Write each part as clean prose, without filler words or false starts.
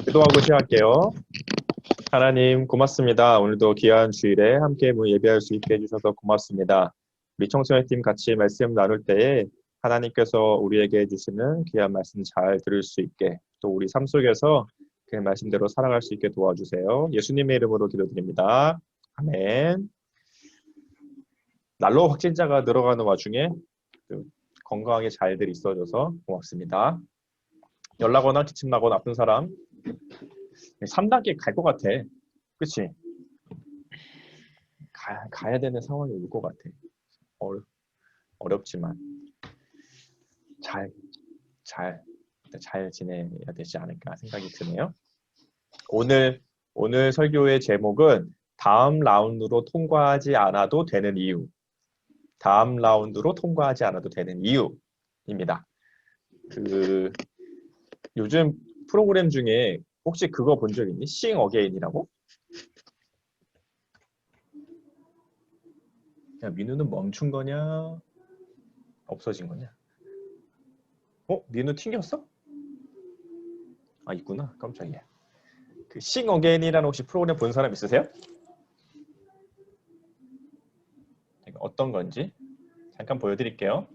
기도하고 시작할게요. 하나님 고맙습니다. 오늘도 귀한 주일에 함께 예배할 수 있게 해주셔서 고맙습니다. 우리 청소년팀 같이 말씀 나눌 때에 하나님께서 우리에게 해주시는 귀한 말씀 잘 들을 수 있게, 또 우리 삶 속에서 그 말씀대로 살아갈 수 있게 도와주세요. 예수님의 이름으로 기도드립니다. 아멘. 날로 확진자가 늘어가는 와중에 건강하게 잘들 있어줘서 고맙습니다. 연락 오나 기침 나거나 아픈 사람 3단계 갈 것 같아. 그치? 가야 되는 상황이 올 것 같아. 어렵지만 잘 지내야 되지 않을까 생각이 드네요. 오늘 설교의 제목은 다음 라운드로 통과하지 않아도 되는 이유. 다음 라운드로 통과하지 않아도 되는 이유입니다. 요즘 프로그램 중에 혹시 그거 본 적 있니? Sing Again이라고? 야, 민우는 멈춘 거냐? 없어진 거냐? 민우 튕겼어? 아, 있구나. 깜짝이야. 그 Sing Again이라는 혹시 프로그램 본 사람 있으세요? 어떤 건지 잠깐 보여드릴게요.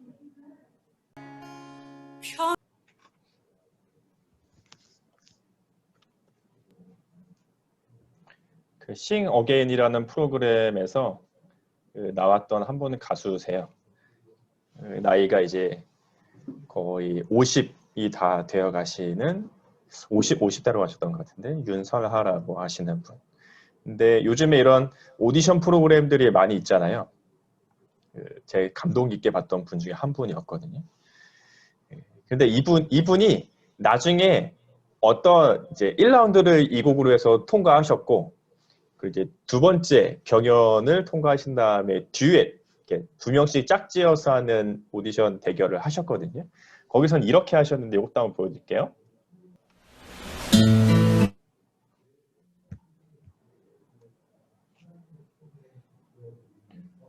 그 Sing Again이라는 프로그램에서 나왔던 한 분은 가수세요. 나이가 이제 거의 50이 다 되어 가시는 50대로 가셨던 것 같은데 윤설하라고 하시는 분. 근데 요즘에 이런 오디션 프로그램들이 많이 있잖아요. 제 감동 깊게 봤던 분 중에 한 분이었거든요. 근데 이분이 나중에 어떤 이제 1라운드를 이 곡으로 해서 통과하셨고, 그 이제 두 번째 경연을 통과하신 다음에 듀엣, 이렇게 두 명씩 짝지어서 하는 오디션 대결을 하셨거든요. 거기선 이렇게 하셨는데 이것도 한번 보여드릴게요.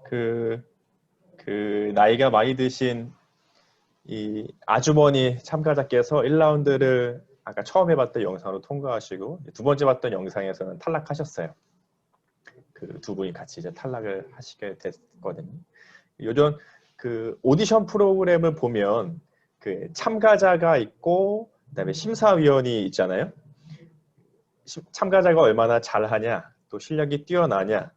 그 나이가 많이 드신 이 아주머니 참가자께서 1라운드를 아까 처음 해봤던 영상으로 통과하시고 두 번째 봤던 영상에서는 탈락하셨어요. 그 두 분이 같이 이제 탈락을 하시게 됐거든요. 요즘 그 오디션 프로그램을 보면 그 참가자가 있고 그다음에 심사위원이 있잖아요. 참가자가 얼마나 잘하냐, 또 실력이 뛰어나냐,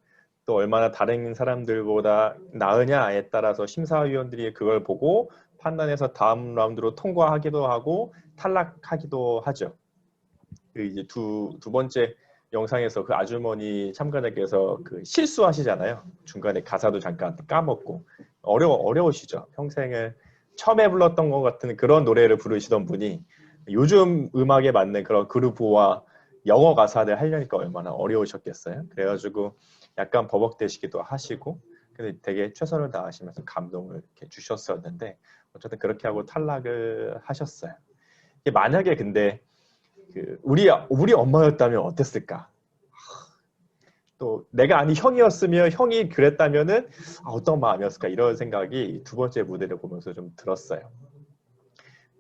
또 얼마나 다른 사람들보다 나으냐에 따라서 심사위원들이 그걸 보고 판단해서 다음 라운드로 통과하기도 하고 탈락하기도 하죠. 이제 두 번째 영상에서 그 아주머니 참가자께서 그 실수하시잖아요. 중간에 가사도 잠깐 까먹고 어려우시죠. 평생을 처음에 불렀던 것 같은 그런 노래를 부르시던 분이 요즘 음악에 맞는 그런 그루브와 영어 가사를 하려니까 얼마나 어려우셨겠어요. 그래가지고 약간 버벅대시기도 하시고 근데 되게 최선을 다하시면서 감동을 이렇게 주셨었는데 어쨌든 그렇게 하고 탈락을 하셨어요. 만약에 근데 우리 엄마였다면 어땠을까? 또 내가 아니 형이었으면 형이 그랬다면은 어떤 마음이었을까? 이런 생각이 두 번째 무대를 보면서 좀 들었어요.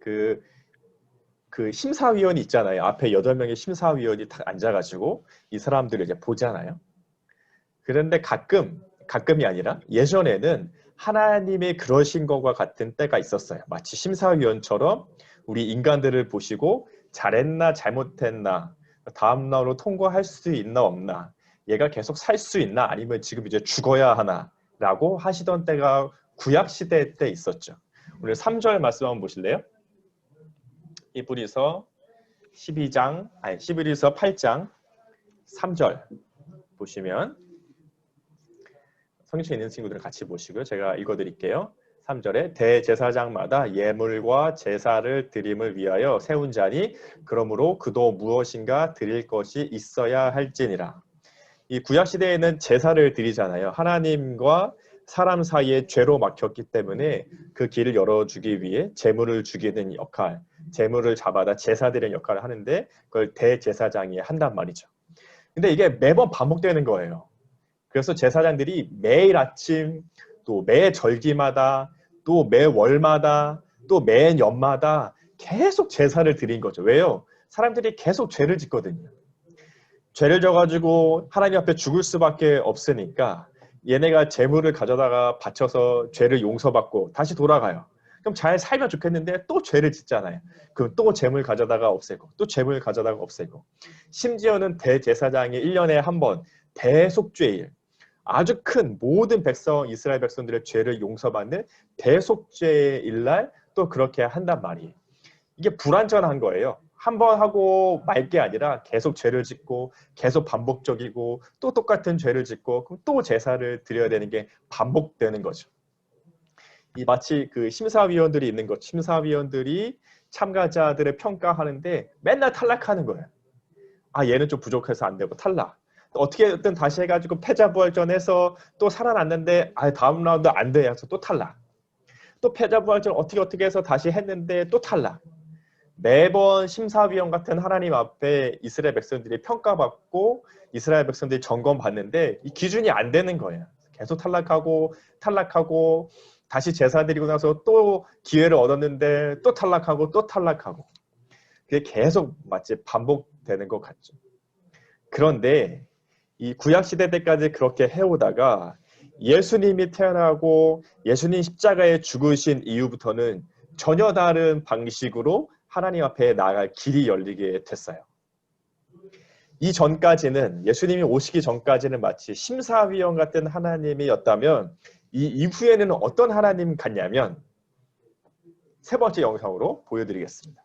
그 심사위원이 있잖아요. 앞에 8명의 심사위원이 딱 앉아가지고 이 사람들을 이제 보잖아요. 그런데 가끔이 아니라 예전에는 하나님의 그러신 것과 같은 때가 있었어요. 마치 심사위원처럼 우리 인간들을 보시고 잘했나 잘못했나 다음 라운드로 통과할 수 있나 없나 얘가 계속 살 수 있나 아니면 지금 이제 죽어야 하나 라고 하시던 때가 구약시대 때 있었죠. 오늘 3절 말씀 한번 보실래요? 히브리서 8장 3절 보시면 성경책에 있는 친구들은 같이 보시고요. 제가 읽어드릴게요. 3절에 대제사장마다 예물과 제사를 드림을 위하여 세운 자니 그러므로 그도 무엇인가 드릴 것이 있어야 할지니라. 이 구약시대에는 제사를 드리잖아요. 하나님과 사람 사이에 죄로 막혔기 때문에 그 길을 열어주기 위해 제물을 주게 된 역할, 제물을 잡아다 제사 드리는 역할을 하는데 그걸 대제사장이 한단 말이죠. 근데 이게 매번 반복되는 거예요. 그래서 제사장들이 매일 아침, 또 매 절기마다, 또 매 월마다, 또 매 년마다 계속 제사를 드린 거죠. 왜요? 사람들이 계속 죄를 짓거든요. 죄를 져가지고 하나님 앞에 죽을 수밖에 없으니까 얘네가 재물을 가져다가 바쳐서 죄를 용서받고 다시 돌아가요. 그럼 잘 살면 좋겠는데 또 죄를 짓잖아요. 그럼 또 재물 가져다가 없애고 또 재물 가져다가 없애고, 심지어는 대제사장이 1년에 한 번 대속죄일, 아주 큰 모든 백성, 이스라엘 백성들의 죄를 용서받는 대속죄일 날 또 그렇게 한단 말이에요. 이게 불완전한 거예요. 한 번 하고 말 게 아니라 계속 죄를 짓고 계속 반복적이고 또 똑같은 죄를 짓고 그럼 또 제사를 드려야 되는 게 반복되는 거죠. 이 마치 그 심사위원들이 있는 것, 심사위원들이 참가자들을 평가하는데 맨날 탈락하는 거예요. 아, 얘는 좀 부족해서 안 되고 탈락. 어떻게든 다시 해가지고 패자부활전해서 또 살아났는데 아, 다음 라운드 안 돼 해서 또 탈락. 또 패자부활전 어떻게 해서 다시 했는데 또 탈락. 매번 심사위원 같은 하나님 앞에 이스라엘 백성들이 평가받고 이스라엘 백성들이 점검받는데 이 기준이 안 되는 거예요. 계속 탈락하고 다시 제사 드리고 나서 또 기회를 얻었는데 또 탈락하고 그게 계속 마치 반복되는 것 같죠. 그런데 이 구약시대 때까지 그렇게 해오다가 예수님이 태어나고 예수님 십자가에 죽으신 이후부터는 전혀 다른 방식으로 하나님 앞에 나아갈 길이 열리게 됐어요. 이 전까지는, 예수님이 오시기 전까지는 마치 심사위원 같은 하나님이었다면 이 이후에는 어떤 하나님 같냐면 세 번째 영상으로 보여드리겠습니다.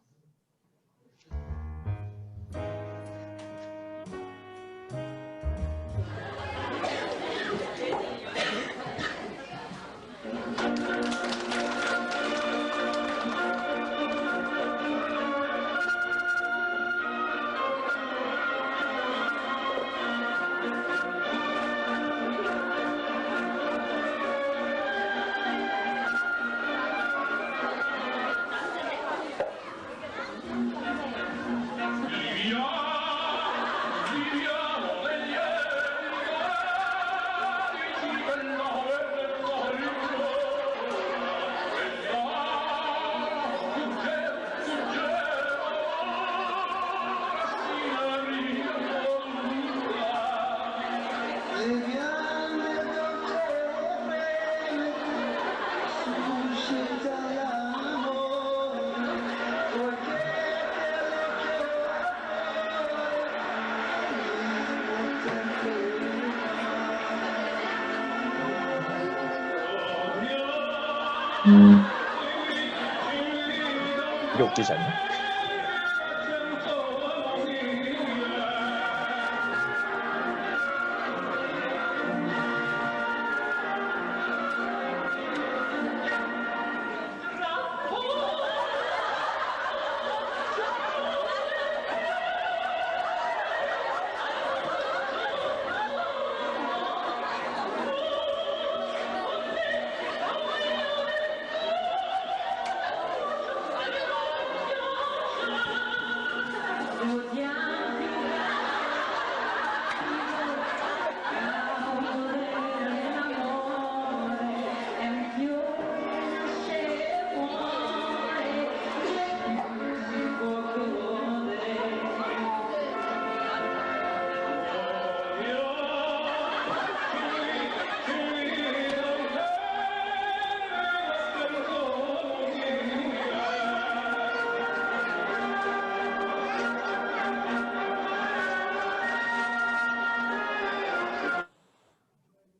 이게 웃기지 않냐?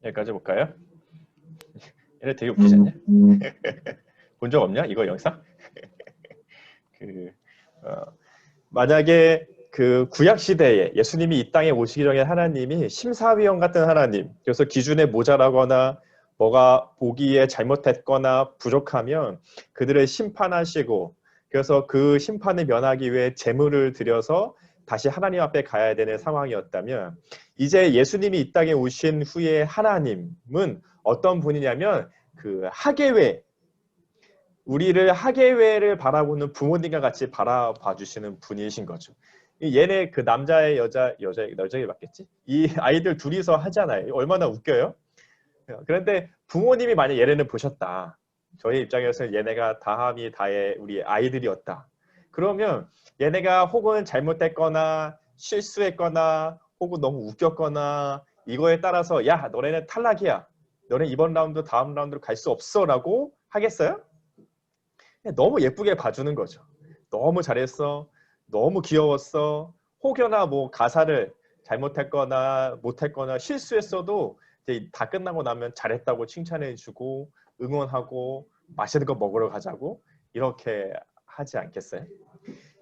여기까지 볼까요? 얘네 되게 웃기지 않냐? 본 적 없냐? 이거 영상? 만약에 그 구약 시대에 예수님이 이 땅에 오시기 전에 하나님이 심사위원 같은 하나님, 그래서 기준에 모자라거나 뭐가 보기에 잘못했거나 부족하면 그들을 심판하시고, 그래서 그 심판을 면하기 위해 제물을 드려서 다시 하나님 앞에 가야 되는 상황이었다면, 이제 예수님이 이 땅에 오신 후에 하나님은 어떤 분이냐면 그 하계회, 우리를 하계회를 바라보는 부모님과 같이 바라봐 주시는 분이신 거죠. 얘네 그 남자의 여자에게 맞겠지? 이 아이들 둘이서 하잖아요. 얼마나 웃겨요? 그런데 부모님이 만약 얘네를 보셨다. 저희 입장에서는 얘네가 다함이 다의 우리 아이들이었다. 그러면 얘네가 혹은 잘못했거나 실수했거나 혹은 너무 웃겼거나 이거에 따라서 야 너네는 탈락이야. 너네 이번 라운드 다음 라운드로 갈 수 없어 라고 하겠어요? 너무 예쁘게 봐주는 거죠. 너무 잘했어. 너무 귀여웠어. 혹여나 뭐 가사를 잘못했거나 못했거나 실수했어도 이제 다 끝나고 나면 잘했다고 칭찬해주고 응원하고 맛있는 거 먹으러 가자고 이렇게 하지 않겠어요?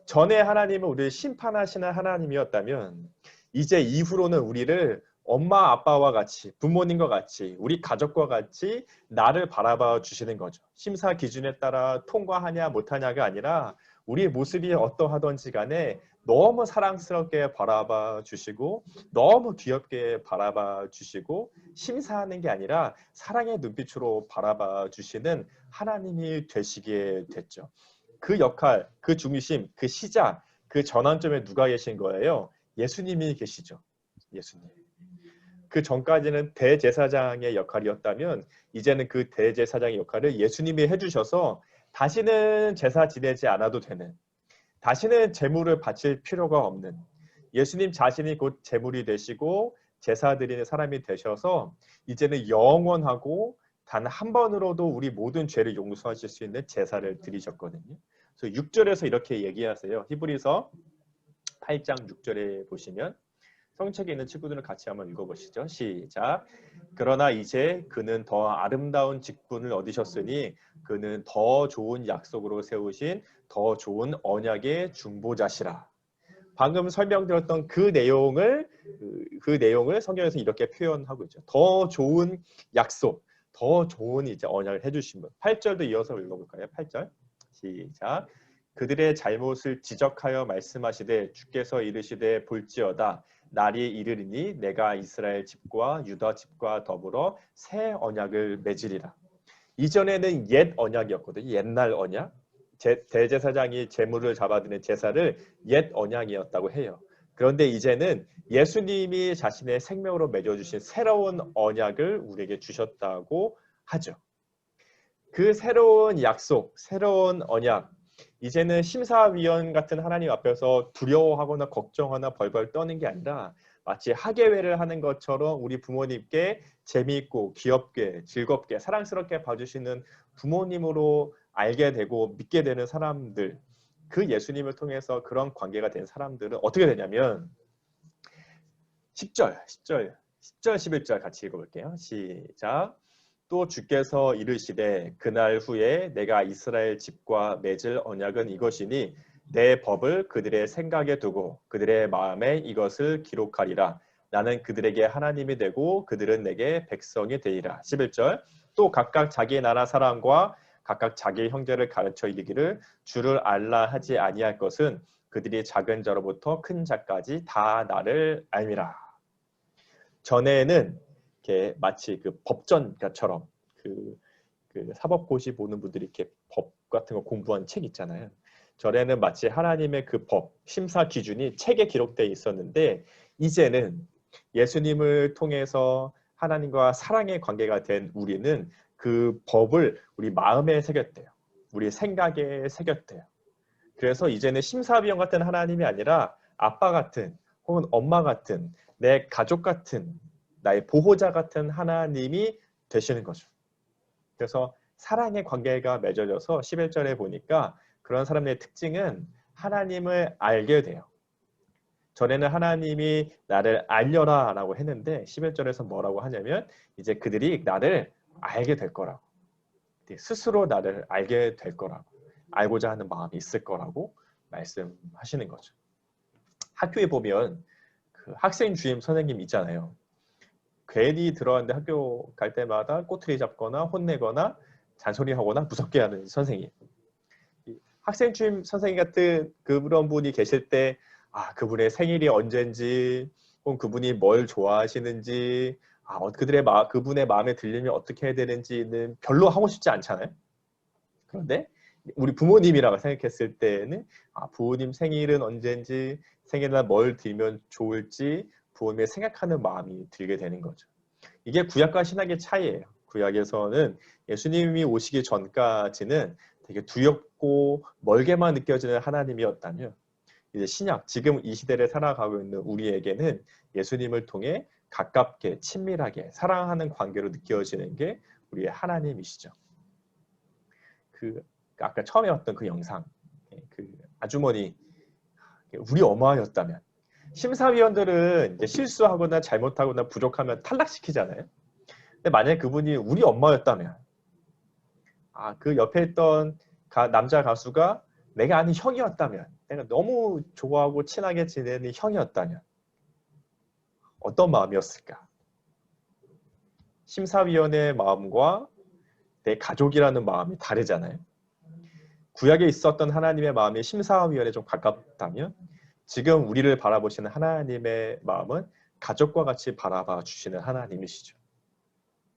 전에 하나님은 우리를 심판하시는 하나님이었다면 이제 이후로는 우리를 엄마 아빠와 같이 부모님과 같이 우리 가족과 같이 나를 바라봐 주시는 거죠. 심사 기준에 따라 통과하냐 못하냐가 아니라 우리의 모습이 어떠하던지 간에 너무 사랑스럽게 바라봐 주시고 너무 귀엽게 바라봐 주시고 심사하는 게 아니라 사랑의 눈빛으로 바라봐 주시는 하나님이 되시게 됐죠. 그 역할, 그 중심, 그 시작, 그 전환점에 누가 계신 거예요? 예수님이 계시죠. 예수님. 그 전까지는 대제사장의 역할이었다면 이제는 그 대제사장의 역할을 예수님이 해주셔서 다시는 제사 지내지 않아도 되는, 다시는 제물을 바칠 필요가 없는 예수님 자신이 곧 제물이 되시고 제사 드리는 사람이 되셔서 이제는 영원하고 단 한 번으로도 우리 모든 죄를 용서하실 수 있는 제사를 드리셨거든요. 그래서 6절에서 이렇게 얘기하세요. 히브리서 8장 6절에 보시면 성책에 있는 친구들은 같이 한번 읽어보시죠. 시작. 그러나 이제 그는 더 아름다운 직분을 얻으셨으니 그는 더 좋은 약속으로 세우신 더 좋은 언약의 중보자시라. 방금 설명드렸던 그 내용을 성경에서 이렇게 표현하고 있죠. 더 좋은 약속, 더 좋은 이제 언약을 해주신 분. 8절도 이어서 읽어볼까요? 8절. 시작. 그들의 잘못을 지적하여 말씀하시되 주께서 이르시되 볼지어다 날이 이르리니 내가 이스라엘 집과 유다 집과 더불어 새 언약을 맺으리라. 이전에는 옛 언약이었거든요. 옛날 언약. 대제사장이 제물을 잡아드는 제사를 옛 언약이었다고 해요. 그런데 이제는 예수님이 자신의 생명으로 맺어주신 새로운 언약을 우리에게 주셨다고 하죠. 그 새로운 약속, 새로운 언약, 이제는 심사위원 같은 하나님 앞에서 두려워하거나 걱정하거나 벌벌 떠는 게 아니라 마치 하계회를 하는 것처럼 우리 부모님께 재미있고 귀엽게 즐겁게 사랑스럽게 봐주시는 부모님으로 알게 되고 믿게 되는 사람들, 그 예수님을 통해서 그런 관계가 된 사람들은 어떻게 되냐면 10절, 11절 같이 읽어볼게요. 시작. 또 주께서 이르시되 그날 후에 내가 이스라엘 집과 맺을 언약은 이것이니 내 법을 그들의 생각에 두고 그들의 마음에 이것을 기록하리라. 나는 그들에게 하나님이 되고 그들은 내게 백성이 되리라. 11절. 또 각각 자기 나라 사람과 각각 자기 형제를 가르쳐 이르기를 주를 알라 하지 아니할 것은 그들이 작은 자로부터 큰 자까지 다 나를 알미라. 전에는 이렇게 마치 그 법전가처럼 그 사법고시 보는 분들이 이렇게 법 같은 거 공부한 책 있잖아요. 전에는 마치 하나님의 그 법, 심사 기준이 책에 기록되어 있었는데 이제는 예수님을 통해서 하나님과 사랑의 관계가 된 우리는 그 법을 우리 마음에 새겼대요. 우리 생각에 새겼대요. 그래서 이제는 심사위원 같은 하나님이 아니라 아빠 같은 혹은 엄마 같은 내 가족 같은 나의 보호자 같은 하나님이 되시는 거죠. 그래서 사랑의 관계가 맺어져서 11절에 보니까 그런 사람들의 특징은 하나님을 알게 돼요. 전에는 하나님이 나를 알려라 라고 했는데 11절에서 뭐라고 하냐면 이제 그들이 나를 알게 될 거라고. 스스로 나를 알게 될 거라고. 알고자 하는 마음이 있을 거라고 말씀하시는 거죠. 학교에 보면 그 학생 주임 선생님 있잖아요. 괜히 들어왔는데 학교 갈 때마다 꼬투리 잡거나 혼내거나 잔소리하거나 무섭게 하는 선생님. 학생 주임 선생님 같은 그런 분이 계실 때 그분의 생일이 언젠지 혹은 그분이 뭘 좋아하시는지 그분의 마음에 들리면 어떻게 해야 되는지는 별로 하고 싶지 않잖아요. 그런데 우리 부모님이라고 생각했을 때는 부모님 생일은 언젠지 생일날 뭘 드리면 좋을지 부모님의 생각하는 마음이 들게 되는 거죠. 이게 구약과 신약의 차이예요. 구약에서는 예수님이 오시기 전까지는 되게 두렵고 멀게만 느껴지는 하나님이었다면 이제 신약, 지금 이 시대를 살아가고 있는 우리에게는 예수님을 통해 가깝게 친밀하게 사랑하는 관계로 느껴지는 게 우리의 하나님이시죠. 그 아까 처음에 봤던 그 영상, 그 아주머니, 우리 엄마였다면, 심사위원들은 이제 실수하거나 잘못하거나 부족하면 탈락시키잖아요. 근데 만약에 그분이 우리 엄마였다면, 그 옆에 있던 남자 가수가 내가 아는 형이었다면, 내가 너무 좋아하고 친하게 지내는 형이었다면 어떤 마음이었을까? 심사위원의 마음과 내 가족이라는 마음이 다르잖아요. 구약에 있었던 하나님의 마음이 심사위원에 좀 가깝다면 지금 우리를 바라보시는 하나님의 마음은 가족과 같이 바라봐 주시는 하나님이시죠.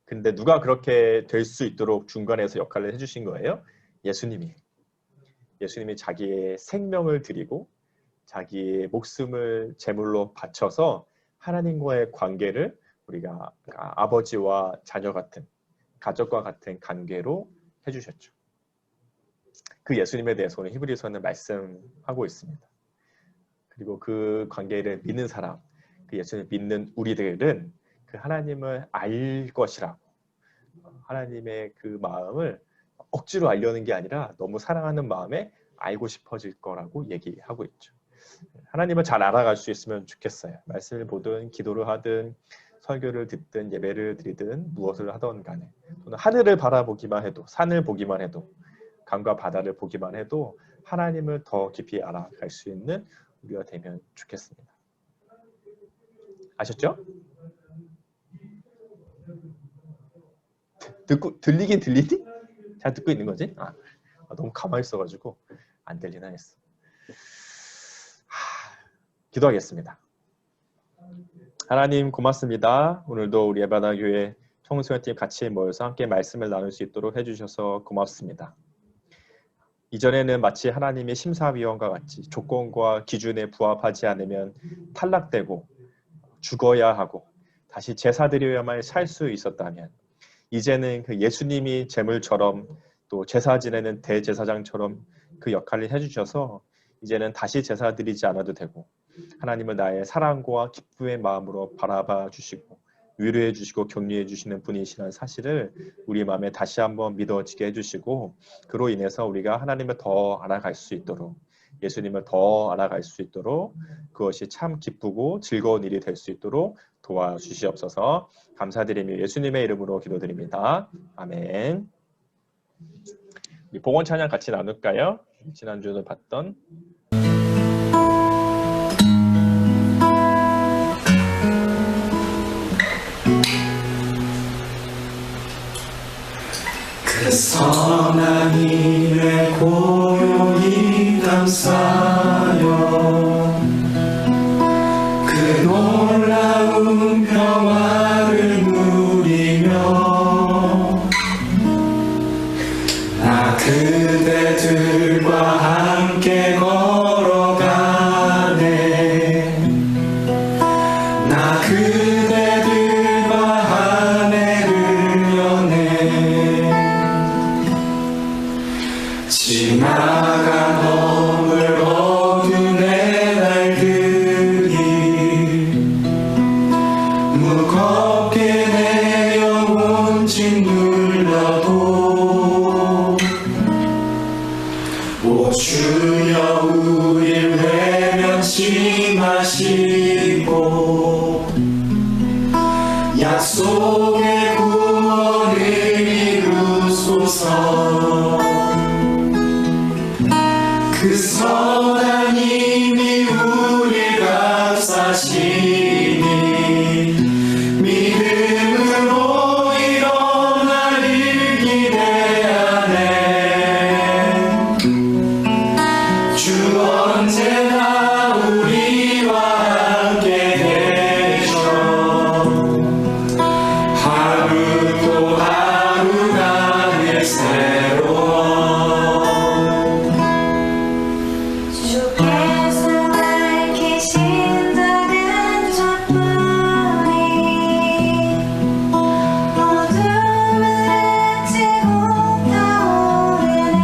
근데 누가 그렇게 될 수 있도록 중간에서 역할을 해주신 거예요? 예수님이 자기의 생명을 드리고 자기의 목숨을 제물로 바쳐서 하나님과의 관계를 우리가 아버지와 자녀 같은, 가족과 같은 관계로 해주셨죠. 그 예수님에 대해서 오늘 히브리서는 말씀하고 있습니다. 그리고 그 관계를 믿는 사람, 그 예수님을 믿는 우리들은 그 하나님을 알 것이라고, 하나님의 그 마음을 억지로 알려는 게 아니라 너무 사랑하는 마음에 알고 싶어질 거라고 얘기하고 있죠. 하나님을 잘 알아갈 수 있으면 좋겠어요. 말씀을 보든 기도를 하든 설교를 듣든 예배를 드리든 무엇을 하던 간에, 또는 하늘을 바라보기만 해도, 산을 보기만 해도, 강과 바다를 보기만 해도 하나님을 더 깊이 알아갈 수 있는 우리가 되면 좋겠습니다. 아셨죠? 들리긴 들리니? 잘 듣고 있는 거지? 너무 가만히 있어가지고 안 들리나 했어. 기도하겠습니다. 하나님 고맙습니다. 오늘도 우리 예바다교회 청소년팀 같이 모여서 함께 말씀을 나눌 수 있도록 해주셔서 고맙습니다. 이전에는 마치 하나님의 심사위원과 같이 조건과 기준에 부합하지 않으면 탈락되고 죽어야 하고 다시 제사 드려야만 살 수 있었다면, 이제는 그 예수님이 제물처럼 또 제사 지내는 대제사장처럼 그 역할을 해주셔서 이제는 다시 제사 드리지 않아도 되고 하나님을 나의 사랑과 기쁨의 마음으로 바라봐 주시고 위로해 주시고 격려해 주시는 분이시라는 사실을 우리 마음에 다시 한번 믿어지게 해주시고, 그로 인해서 우리가 하나님을 더 알아갈 수 있도록, 예수님을 더 알아갈 수 있도록, 그것이 참 기쁘고 즐거운 일이 될 수 있도록 도와주시옵소서. 감사드리며 예수님의 이름으로 기도드립니다. 아멘. 우리 복원 찬양 같이 나눌까요? 지난주에 봤던 그 선한 힘에 고요히 감싸여 그 놀라운 평화를 누리며 나 그대들과 함께 걸어가네. 나 그대들과 한 해를 여네. 지나간 허물 어둠의 날들이 무겁게 내 영혼 짓눌러도 오 주여 우릴 외면치 마시고 약속의 구원을 이루소서. 그 선한 힘이 우릴 감싸시니 믿음으로 일어나를 기대하네. 주 언제나 우리와 함께 계셔. 하루 또 하루가 늘 새로워. 어둠을 헤치고 타오르네.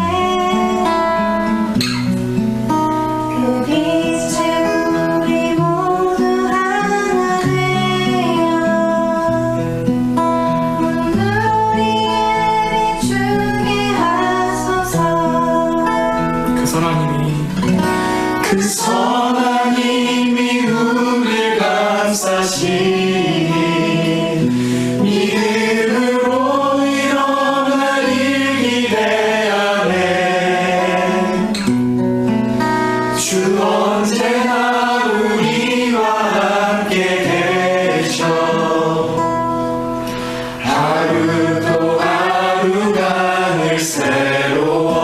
그 선한 힘이 우릴 감싸시니 믿음으로 일어날 일 기대하네. 주 언제나 우리와 함께 계셔. 하루 또 하루가 늘 새로워.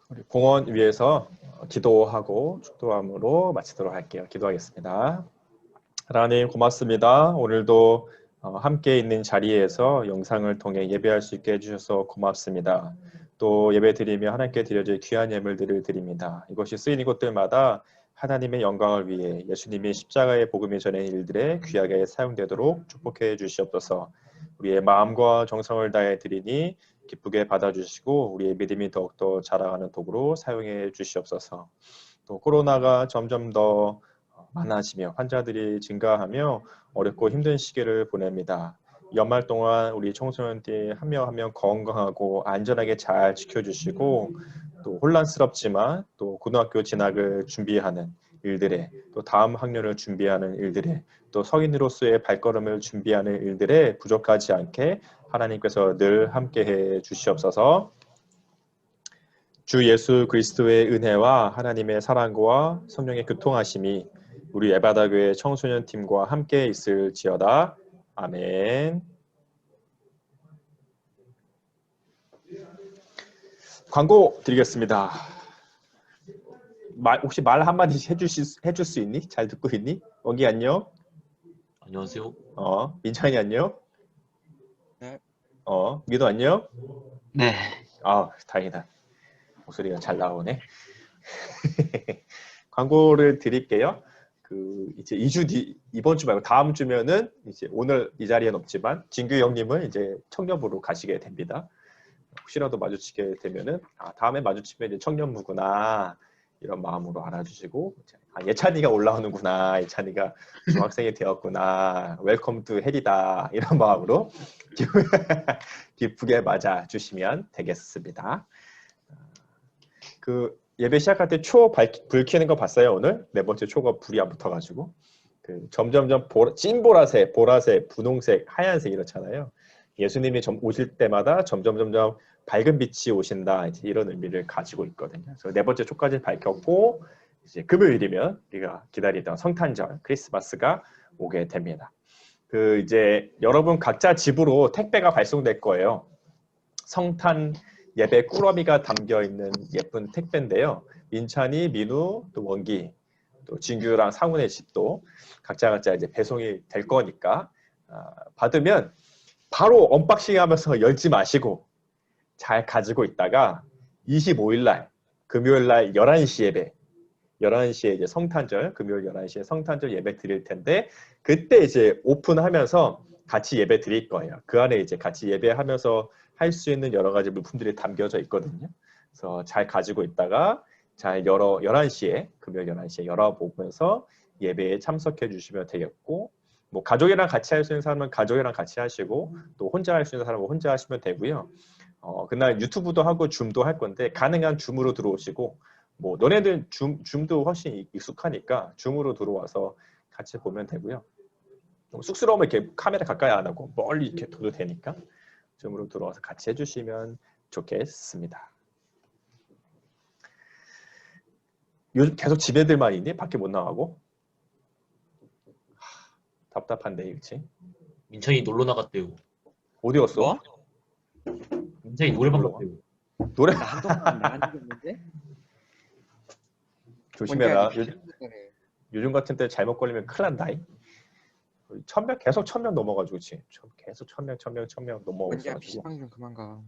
우리 공원 위에서 기도하고 축도함으로 마치도록 할게요. 기도하겠습니다. 하나님 고맙습니다. 오늘도 함께 있는 자리에서 영상을 통해 예배할 수 있게 해주셔서 고맙습니다. 또 예배 드리며 하나님께 드려질 귀한 예물들을 드립니다. 이것이 쓰이는 곳들마다 하나님의 영광을 위해 예수님의 십자가의 복음이 전하는 일들에 귀하게 사용되도록 축복해 주시옵소서. 우리의 마음과 정성을 다해 드리니 기쁘게 받아주시고 우리의 믿음이 더욱더 자라가는 도구로 사용해 주시옵소서. 또 코로나가 점점 더 많아지며 환자들이 증가하며 어렵고 힘든 시기를 보냅니다. 연말 동안 우리 청소년들이 한 명 한 명 건강하고 안전하게 잘 지켜주시고 또 혼란스럽지만 또 고등학교 진학을 준비하는 일들에 또 다음 학년을 준비하는 일들에 또 성인으로서의 발걸음을 준비하는 일들에 부족하지 않게 하나님께서 늘 함께해 주시옵소서. 주 예수 그리스도의 은혜와 하나님의 사랑과 성령의 교통하심이 우리 에바다교회 청소년팀과 함께 있을지어다. 아멘. 광고 드리겠습니다. 혹시 말 한마디 해줄 수 있니? 잘 듣고 있니? 원기 안녕? 안녕하세요. 민찬이 안녕? 네. 미도 안녕? 네. 다행이다. 목소리가 잘 나오네. 광고를 드릴게요. 이제 2주 뒤, 이번 주 말고 다음 주면은 이제 오늘 이 자리엔 없지만 진규 형님은 이제 청년부로 가시게 됩니다. 혹시라도 마주치게 되면은 다음에 마주치면 이제 청년부구나 이런 마음으로 알아주시고 예찬이가 올라오는구나, 예찬이가 중학생이 되었구나, 웰컴 투 헬이다 이런 마음으로 기쁘게 맞아주시면 되겠습니다. 예배 시작할 때 불 켜는 거 봤어요? 오늘 네 번째 초가 불이 안 붙어가지고 점점점 찐 보라색, 분홍색, 하얀색 이렇잖아요. 예수님이 오실 때마다 점점 밝은 빛이 오신다 이런 의미를 가지고 있거든요. 그래서 네 번째 초까지 밝혔고 이제 금요일이면 우리가 기다리던 성탄절 크리스마스가 오게 됩니다. 이제 여러분 각자 집으로 택배가 발송될 거예요. 성탄 예배 꾸러미가 담겨 있는 예쁜 택배인데요. 민찬이, 민우, 또 원기, 또 진규랑 상훈의 집도 각자 이제 배송이 될 거니까 받으면 바로 언박싱하면서 열지 마시고 잘 가지고 있다가 25일 날 금요일 날 11시 예배 11시에 이제 성탄절 금요일 11시에 성탄절 예배 드릴 텐데 그때 이제 오픈하면서 같이 예배 드릴 거예요. 그 안에 이제 같이 예배하면서 할 수 있는 여러 가지 물품들이 담겨져 있거든요. 그래서 잘 가지고 있다가 잘 11시에 금요일 11시에 열어보면서 예배에 참석해 주시면 되겠고 뭐 가족이랑 같이 할 수 있는 사람은 가족이랑 같이 하시고 또 혼자 할 수 있는 사람은 혼자 하시면 되고요. 그날 유튜브도 하고 줌도 할 건데 가능한 줌으로 들어오시고 뭐 너네들 줌도 훨씬 익숙하니까 줌으로 들어와서 같이 보면 되고요. 쑥스러우면 이렇게 카메라 가까이 안 하고 멀리 이렇게 둬도 되니까 줌으로 들어와서 같이 해주시면 좋겠습니다. 요즘 계속 집에들만 있니? 밖에 못 나가고? 답답한데, 그치? 민찬이 놀러 나갔대요. 어디 갔어? 뭐? 민찬이 노래방 갔대요. 노래? 한동안 나간 적이 없는데? 조심해라. 뭔지 알지? 요즘 같은 때 잘못 걸리면 큰일 난다. 계속 1000명 넘어가지고 그치? 계속 1000명 넘어가고 뭔지 있어가지고. PC방 좀 그만 가.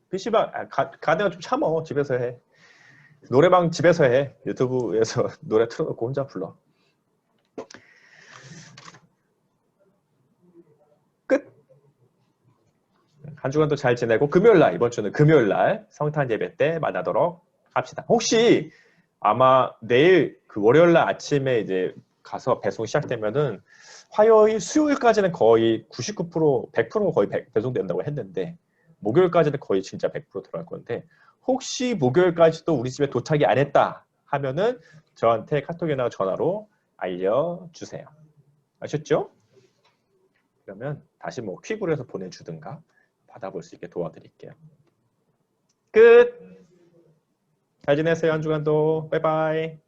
PC방 가면 좀 참어. 집에서 해. 노래방 집에서 해. 유튜브에서 노래 틀어놓고 혼자 불러. 끝. 한 주간도 잘 지내고 금요일날 이번 주는 금요일날 성탄 예배 때 만나도록 합시다. 혹시 아마 내일 월요일날 아침에 이제 가서 배송 시작되면은 화요일, 수요일까지는 거의 99%, 100% 거의 배송된다고 했는데 목요일까지는 거의 진짜 100% 들어갈 건데 혹시 목요일까지도 우리 집에 도착이 안 했다 하면은 저한테 카톡이나 전화로 알려주세요. 아셨죠? 그러면 다시 뭐 퀵으로 해서 보내주든가 받아볼 수 있게 도와드릴게요. 끝! 잘 지내세요. 한 주간도. 바이바이.